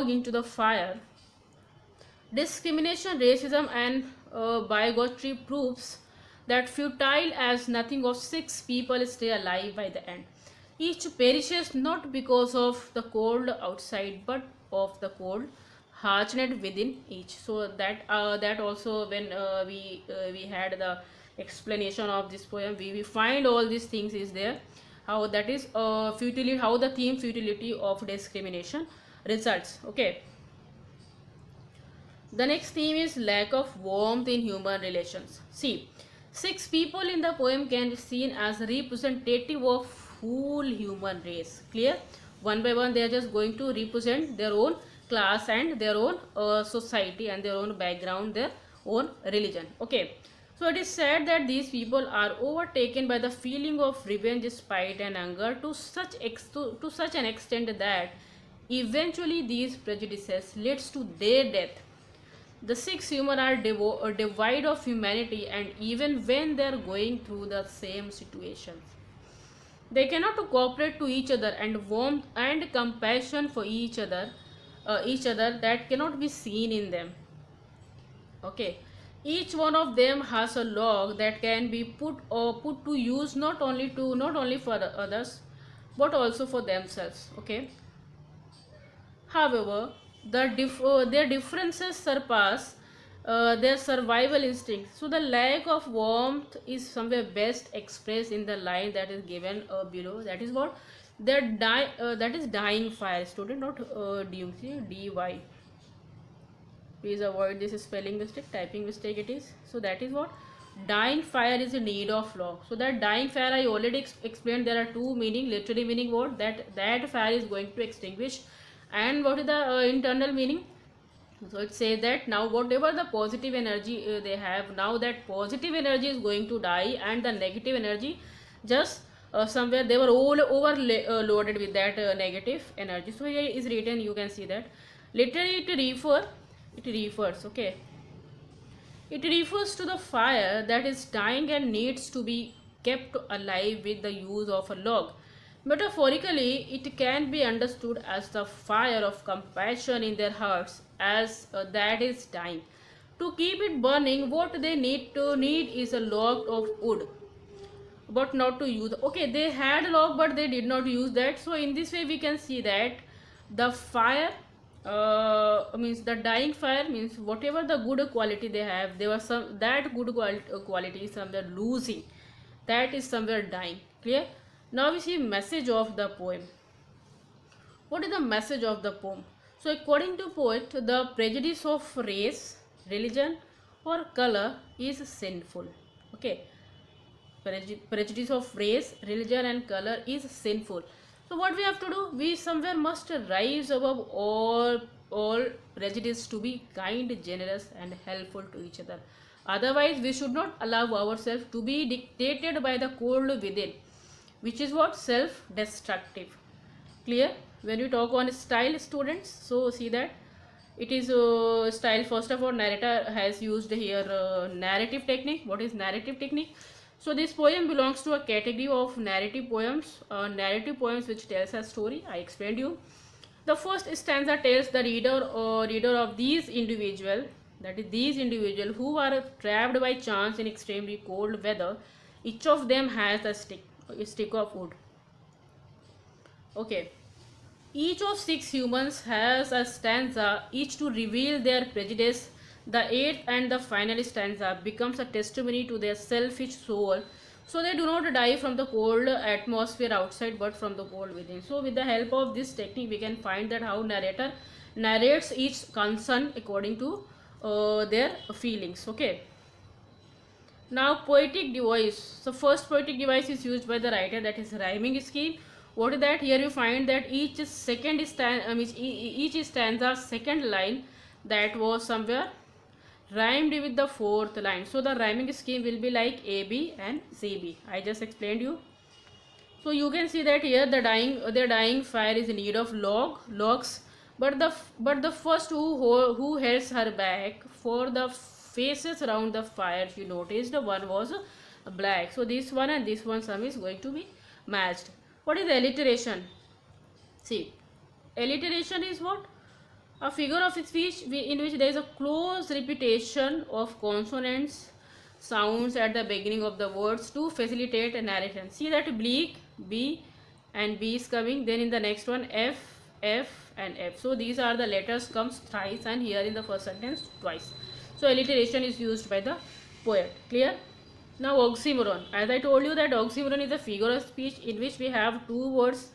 into the fire. Discrimination, racism, and bigotry proves that futile as nothing of six people stay alive by the end. Each perishes not because of the cold outside, but of the cold hearted within each. So that also when we had the explanation of this poem, we find all these things is there. How that is futility, how the theme futility of discrimination results. Okay. The next theme is lack of warmth in human relations. See, six people in the poem can be seen as representative of whole human race. Clear? One by one, they are just going to represent their own class and their own society and their own background, their own religion. Okay. So it is said that these people are overtaken by the feeling of revenge, spite, and anger to such an extent that eventually these prejudices leads to their death. The six human are devoid of humanity, and even when they are going through the same situations, they cannot cooperate to each other, and warmth and compassion for each other that cannot be seen in them. Okay, each one of them has a log that can be put to use not only for the others but also for themselves. Okay. However, their differences surpass their survival instinct. So the lack of warmth is somewhere best expressed in the line that is given below. That is what that is dying fire. Student, not dy. Please avoid this spelling mistake, typing mistake it is. So that is what dying fire is in need of log. So that dying fire I already explained. There are two meaning, literally meaning what that fire is going to extinguish, and what is the internal meaning. So it says that now whatever the positive energy they have, now that positive energy is going to die, and the negative energy just somewhere they were all overloaded with that negative energy. So here is written, you can see that literally it refers, okay, it refers to the fire that is dying and needs to be kept alive with the use of a log. Metaphorically, it can be understood as the fire of compassion in their hearts, as that is dying. To keep it burning, what they need is a log of wood, but not to use. Okay, they had log, but they did not use that. So in this way, we can see that the fire means the dying fire means whatever the good quality they have, there was some that good quality somewhere losing, that is somewhere dying. Clear? Now we see message of the poem. What is the message of the poem? So according to poet, the prejudice of race, religion or color is sinful. Okay, prejudice of race, religion and color is sinful. So what we have to do, we somewhere must rise above all prejudice to be kind, generous and helpful to each other. Otherwise we should not allow ourselves to be dictated by the cold within, which is what self destructive. Clear? When we talk on style, students, so see that it is style. First of all, narrator has used here narrative technique. What is narrative technique? So this poem belongs to a category of narrative poems. Narrative poems which tells a story. I explained you. The first stanza tells the reader of these individual, that is these individual who are trapped by chance in extremely cold weather. Each of them has a stick of wood. Okay. Each of 6 humans has a stanza, each to reveal their prejudice. The eighth and the final stanza becomes a testimony to their selfish soul. So they do not die from the cold atmosphere outside, but from the cold within. So with the help of this technique, we can find that how narrator narrates each concern according to their feelings. Okay. Now poetic device. So first poetic device is used by the writer, that is rhyming scheme. What is that? Here you find that each stanza second line, that was somewhere rhymed with the fourth line. So the rhyming scheme will be like AB and CB. I just explained you. So you can see that here the dying fire is in need of logs, but the first who holds her back for the faces around the fire, you noticed the one was black. So this one and this one sum is going to be matched. What is alliteration? See, alliteration is what? A figure of speech in which there is a close repetition of consonants sounds at the beginning of the words to facilitate a narration. See that bleak, B and B is coming, then in the next one F, F and F. So these are the letters comes thrice and here in the first sentence twice. So alliteration is used by the poet. Clear? Now oxymoron. As I told you that oxymoron is a figure of speech in which we have two words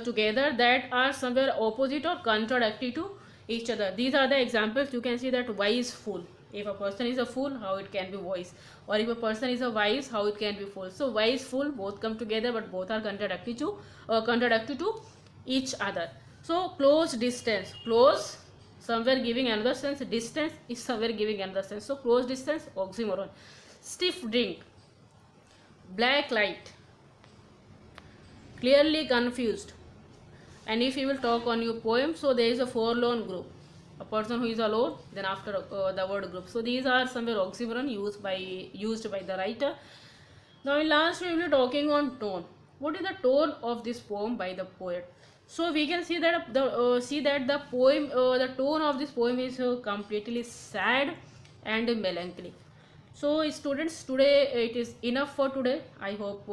together that are somewhere opposite or contradictory to each other. These are the examples. You can see that wise fool. If a person is a fool, how it can be wise, or if a person is a wise, how it can be fool. So wise, fool both come together, but both are contradictory to each other. So close, distance, close somewhere giving another sense, distance is somewhere giving another sense. So close, distance, oxymoron. Stiff drink, black light, clearly confused. And if you will talk on your poem, so there is a forlorn group, a person who is alone, then after the word group. So these are somewhere oxymoron used by the writer. Now in last we will be talking on tone. What is the tone of this poem by the poet? So we can see that the poem, the tone of this poem is completely sad and melancholy. So students, today it is enough for today. I hope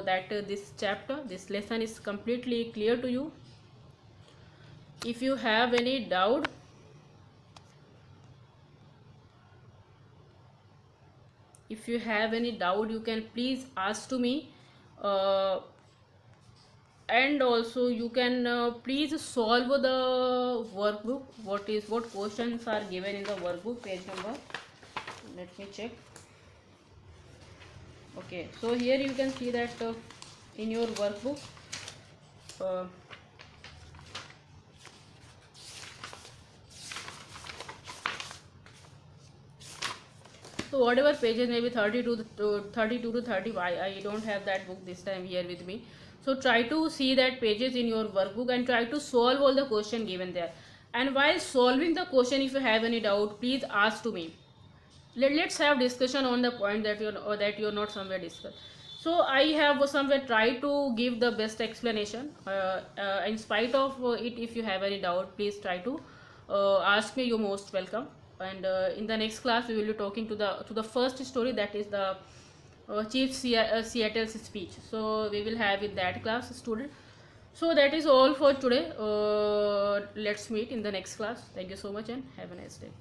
that this lesson is completely clear to you. If you have any doubt, you can please ask to me, and also you can please solve the workbook. What questions are given in the workbook, page number, let me check. Okay, so here you can see that in your workbook so whatever pages, maybe 32 to 35, I don't have that book this time here with me. So try to see that pages in your workbook and try to solve all the question given there. And while solving the question, if you have any doubt, please ask to me. Let's have discussion on the point that you're not somewhere discussed. So I have somewhere tried to give the best explanation. In spite of it, if you have any doubt, please try to ask me. You're most welcome. And in the next class, we will be talking to the first story, that is the Seattle's speech. So we will have in that class, student. So that is all for today. Let's meet in the next class. Thank you so much and have a nice day.